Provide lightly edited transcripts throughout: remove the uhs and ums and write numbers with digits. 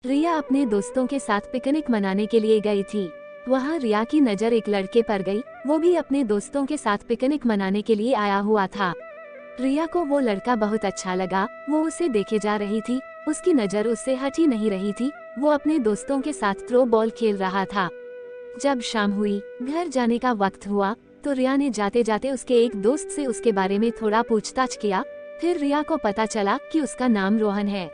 रिया अपने दोस्तों के साथ पिकनिक मनाने के लिए गई थी। वहाँ रिया की नज़र एक लड़के पर गई, वो भी अपने दोस्तों के साथ पिकनिक मनाने के लिए आया हुआ था। रिया को वो लड़का बहुत अच्छा लगा, वो उसे देखे जा रही थी, उसकी नज़र उससे हट ही नहीं रही थी। वो अपने दोस्तों के साथ थ्रो बॉल खेल रहा था। जब शाम हुई, घर जाने का वक्त हुआ, तो रिया ने जाते जाते उसके एक दोस्त से उसके बारे में थोड़ा पूछताछ किया। फिर रिया को पता चला कि उसका नाम रोहन है।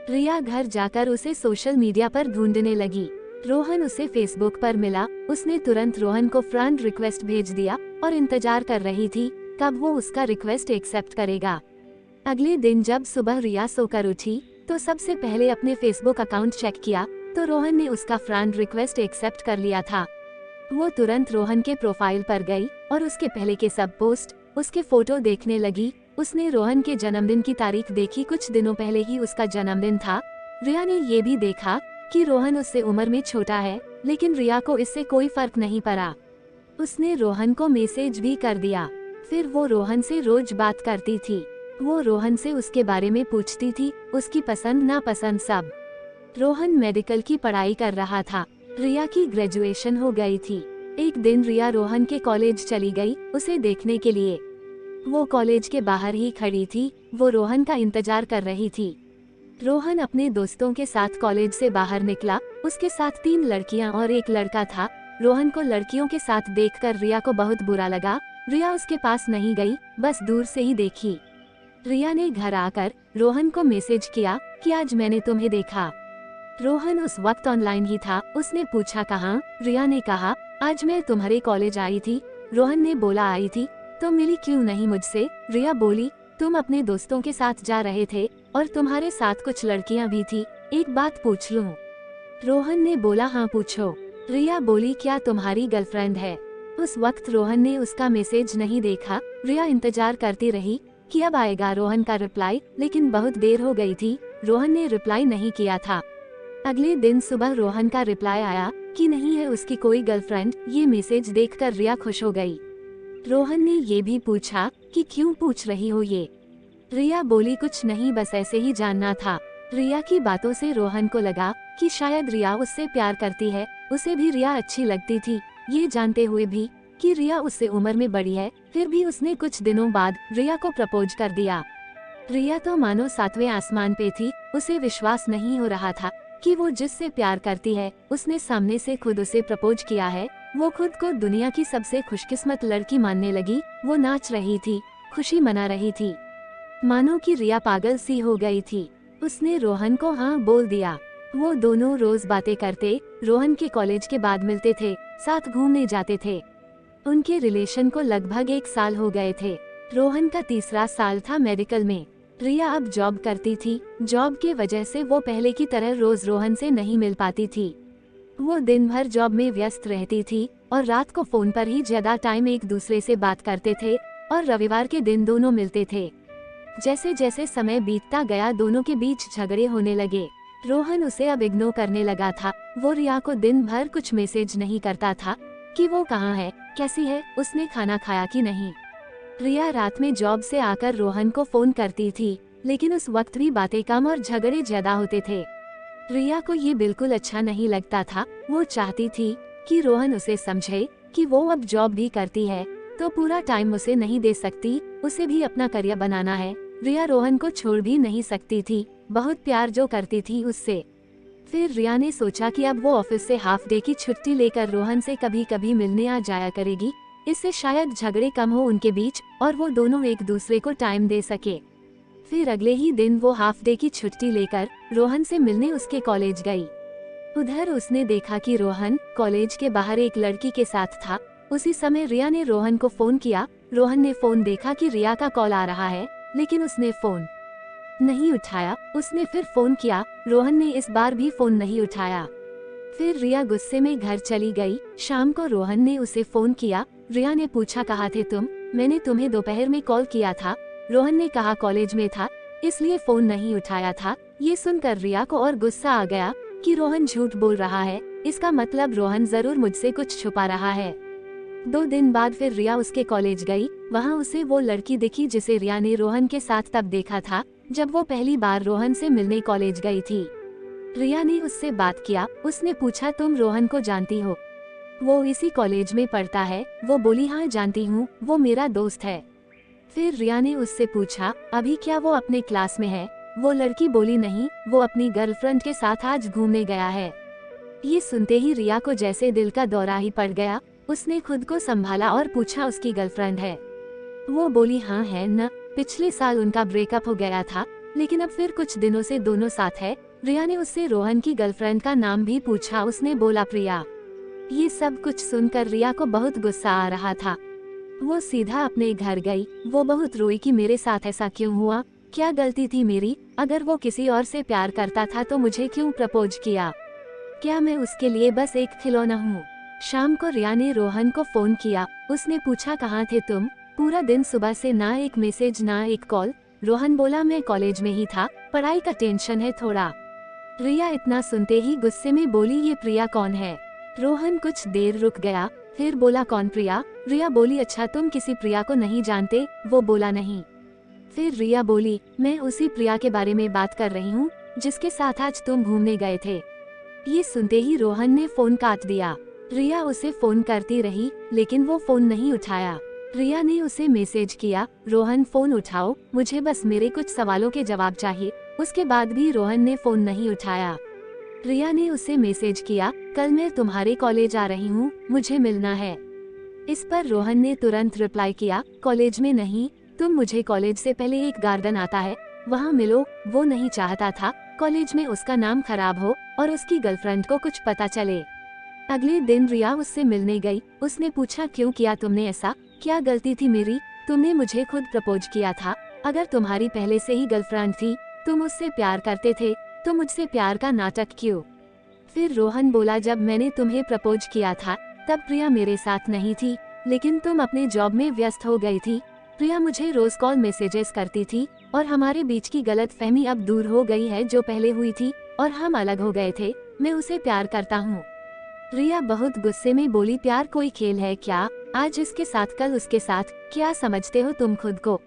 रिया घर जाकर उसे सोशल मीडिया पर ढूंढने लगी। रोहन उसे फेसबुक पर मिला, उसने तुरंत रोहन को फ्रेंड रिक्वेस्ट भेज दिया और इंतजार कर रही थी कब वो उसका रिक्वेस्ट एक्सेप्ट करेगा। अगले दिन जब सुबह रिया सोकर उठी तो सबसे पहले अपने फेसबुक अकाउंट चेक किया तो रोहन ने उसका फ्रेंड रिक्वेस्ट एक्सेप्ट कर लिया था। वो तुरंत रोहन के प्रोफाइल पर गई और उसके पहले के सब पोस्ट, उसके फोटो देखने लगी। उसने रोहन के जन्मदिन की तारीख देखी, कुछ दिनों पहले ही उसका जन्मदिन था। रिया ने ये भी देखा कि रोहन उससे उम्र में छोटा है, लेकिन रिया को इससे कोई फर्क नहीं पड़ा। उसने रोहन को मैसेज भी कर दिया। फिर वो रोहन से रोज बात करती थी। वो रोहन से उसके बारे में पूछती थी, उसकी पसंद नापसंद सब। रोहन मेडिकल की पढ़ाई कर रहा था। रिया की ग्रेजुएशन हो गई थी। एक दिन रिया रोहन के कॉलेज चली गई उसे देखने के लिए। वो कॉलेज के बाहर ही खड़ी थी, वो रोहन का इंतजार कर रही थी। रोहन अपने दोस्तों के साथ कॉलेज से बाहर निकला, उसके साथ 3 लड़कियां और एक लड़का था। रोहन को लड़कियों के साथ देखकर रिया को बहुत बुरा लगा। रिया उसके पास नहीं गई, बस दूर से ही देखी। रिया ने घर आकर रोहन को मैसेज किया कि आज मैंने तुम्हें देखा। रोहन उस वक्त ऑनलाइन ही था। उसने पूछा कहाँ? रिया ने कहा आज मैं तुम्हारे कॉलेज आई थी। रोहन ने बोला आई थी तो मिली क्यों नहीं मुझसे? रिया बोली तुम अपने दोस्तों के साथ जा रहे थे और तुम्हारे साथ कुछ लड़कियां भी थी, एक बात पूछ लूं? रोहन ने बोला हाँ पूछो। रिया बोली क्या तुम्हारी गर्लफ्रेंड है? उस वक्त रोहन ने उसका मैसेज नहीं देखा। रिया इंतजार करती रही कि अब आएगा रोहन का रिप्लाई, लेकिन बहुत देर हो गई थी। रोहन ने रिप्लाई नहीं किया था। अगले दिन सुबह रोहन का रिप्लाई आया कि नहीं है उसकी कोई गर्लफ्रेंड। ये मैसेज देखकर रिया खुश हो गई। रोहन ने ये भी पूछा कि क्यों पूछ रही हो ये? रिया बोली कुछ नहीं, बस ऐसे ही जानना था। रिया की बातों से रोहन को लगा कि शायद रिया उससे प्यार करती है। उसे भी रिया अच्छी लगती थी, ये जानते हुए भी कि रिया उससे उम्र में बड़ी है। फिर भी उसने कुछ दिनों बाद रिया को प्रपोज कर दिया। रिया तो मानो 7वें आसमान पे थी। उसे विश्वास नहीं हो रहा था कि वो जिससे प्यार करती है उसने सामने से खुद उसे प्रपोज किया है। वो खुद को दुनिया की सबसे खुशकिस्मत लड़की मानने लगी। वो नाच रही थी, खुशी मना रही थी, मानो कि रिया पागल सी हो गई थी। उसने रोहन को हाँ बोल दिया। वो दोनों रोज बातें करते, रोहन के कॉलेज के बाद मिलते थे, साथ घूमने जाते थे। उनके रिलेशन को लगभग 1 साल हो गए थे। रोहन का 3रा साल था मेडिकल में। रिया अब जॉब करती थी। जॉब के वजह से वो पहले की तरह रोज रोहन से नहीं मिल पाती थी। वो दिन भर जॉब में व्यस्त रहती थी और रात को फोन पर ही ज्यादा टाइम एक दूसरे से बात करते थे और रविवार के दिन दोनों मिलते थे। जैसे जैसे समय बीतता गया दोनों के बीच झगड़े होने लगे। रोहन उसे अब इग्नोर करने लगा था। वो रिया को दिन भर कुछ मैसेज नहीं करता था कि वो कहाँ है, कैसी है, उसने खाना खाया कि नहीं। रिया रात में जॉब से आकर रोहन को फोन करती थी, लेकिन उस वक्त भी बातें कम और झगड़े ज्यादा होते थे। रिया को ये बिल्कुल अच्छा नहीं लगता था। वो चाहती थी कि रोहन उसे समझे कि वो अब जॉब भी करती है तो पूरा टाइम उसे नहीं दे सकती, उसे भी अपना करियर बनाना है। रिया रोहन को छोड़ भी नहीं सकती थी, बहुत प्यार जो करती थी उससे। फिर रिया ने सोचा कि अब वो ऑफिस से हाफ डे की छुट्टी लेकर रोहन से कभी कभी मिलने आ जाया करेगी। इससे शायद झगड़े कम हो उनके बीच और वो दोनों एक दूसरे को टाइम दे सके। फिर अगले ही दिन वो हाफ डे की छुट्टी लेकर रोहन से मिलने उसके कॉलेज गई। उधर उसने देखा कि रोहन कॉलेज के बाहर एक लड़की के साथ था। उसी समय रिया ने रोहन को फोन किया। रोहन ने फोन देखा कि रिया का कॉल आ रहा है, लेकिन उसने फोन नहीं उठाया। उसने फिर फोन किया, रोहन ने इस बार भी फोन नहीं उठाया। फिर रिया गुस्से में घर चली गई। शाम को रोहन ने उसे फोन किया। रिया ने पूछा कहाँ थे तुम? मैंने तुम्हें दोपहर में कॉल किया था। रोहन ने कहा कॉलेज में था, इसलिए फोन नहीं उठाया था। ये सुनकर रिया को और गुस्सा आ गया कि रोहन झूठ बोल रहा है, इसका मतलब रोहन जरूर मुझसे कुछ छुपा रहा है। 2 दिन बाद फिर रिया उसके कॉलेज गई। वहाँ उसे वो लड़की दिखी जिसे रिया ने रोहन के साथ तब देखा था जब वो पहली बार रोहन से मिलने कॉलेज गई थी। रिया ने उससे बात किया। उसने पूछा, तुम रोहन को जानती हो? वो इसी कॉलेज में पढ़ता है। वो बोली, हाँ जानती हूँ, वो मेरा दोस्त है। फिर रिया ने उससे पूछा, अभी क्या वो अपने क्लास में है? वो लड़की बोली, नहीं, वो अपनी गर्लफ्रेंड के साथ आज घूमने गया है। ये सुनते ही रिया को जैसे दिल का दौरा ही पड़ गया। उसने खुद को संभाला और पूछा, उसकी गर्लफ्रेंड है? वो बोली, हाँ है न, पिछले साल उनका ब्रेकअप हो गया था, लेकिन अब फिर कुछ दिनों से दोनों साथ है। रिया ने उससे रोहन की गर्लफ्रेंड का नाम भी पूछा। उसने बोला, प्रिया। ये सब कुछ सुनकर रिया को बहुत गुस्सा आ रहा था। वो सीधा अपने घर गई। वो बहुत रोई कि मेरे साथ ऐसा क्यों हुआ, क्या गलती थी मेरी? अगर वो किसी और से प्यार करता था तो मुझे क्यों प्रपोज किया? क्या मैं उसके लिए बस एक खिलौना हूँ? शाम को रिया ने रोहन को फोन किया। उसने पूछा, कहाँ थे तुम? पूरा दिन सुबह से ना एक मैसेज ना एक कॉल। रोहन बोला, मैं कॉलेज में ही था, पढ़ाई का टेंशन है थोड़ा। रिया इतना सुनते ही गुस्से में बोली, ये प्रिया कौन है? रोहन कुछ देर रुक गया, फिर बोला, कौन प्रिया? रिया बोली, अच्छा तुम किसी प्रिया को नहीं जानते? वो बोला, नहीं। फिर रिया बोली, मैं उसी प्रिया के बारे में बात कर रही हूँ जिसके साथ आज तुम घूमने गए थे। ये सुनते ही रोहन ने फोन काट दिया। रिया उसे फोन करती रही, लेकिन वो फोन नहीं उठाया। रिया ने उसे मैसेज किया, रोहन फोन उठाओ, मुझे बस मेरे कुछ सवालों के जवाब चाहिए। उसके बाद भी रोहन ने फोन नहीं उठाया। रिया ने उसे मैसेज किया, कल मैं तुम्हारे कॉलेज आ रही हूँ, मुझे मिलना है। इस पर रोहन ने तुरंत रिप्लाई किया, कॉलेज में नहीं, तुम मुझे कॉलेज से पहले एक गार्डन आता है, वहाँ मिलो। वो नहीं चाहता था कॉलेज में उसका नाम खराब हो और उसकी गर्लफ्रेंड को कुछ पता चले। अगले दिन रिया उससे मिलने गई। उसने पूछा, क्यों किया तुमने ऐसा? क्या गलती थी मेरी? तुमने मुझे खुद प्रपोज किया था। अगर तुम्हारी पहले से ही गर्लफ्रेंड थी, तुम उससे प्यार करते थे, तो मुझसे प्यार का नाटक क्यों? फिर रोहन बोला, जब मैंने तुम्हें प्रपोज किया था तब प्रिया मेरे साथ नहीं थी, लेकिन तुम अपने जॉब में व्यस्त हो गई थी। प्रिया मुझे रोज कॉल मैसेजेस करती थी और हमारे बीच की गलतफहमी अब दूर हो गई है जो पहले हुई थी, और हम अलग हो गए थे। मैं उसे प्यार करता हूँ। रिया बहुत गुस्से में बोली, प्यार कोई खेल है क्या? आज इसके साथ कल उसके साथ, क्या समझते हो तुम खुद को?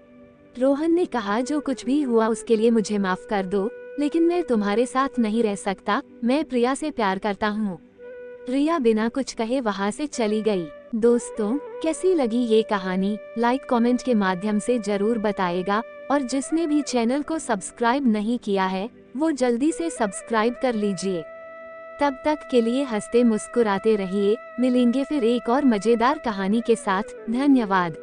रोहन ने कहा, जो कुछ भी हुआ उसके लिए मुझे माफ कर दो, लेकिन मैं तुम्हारे साथ नहीं रह सकता। मैं प्रिया से प्यार करता हूँ। रिया बिना कुछ कहे वहाँ से चली गई। दोस्तों, कैसी लगी ये कहानी? लाइक कमेंट के माध्यम से जरूर बताएगा, और जिसने भी चैनल को सब्सक्राइब नहीं किया है वो जल्दी से सब्सक्राइब कर लीजिए। तब तक के लिए हंसते मुस्कुराते रहिए। मिलेंगे फिर एक और मजेदार कहानी के साथ। धन्यवाद।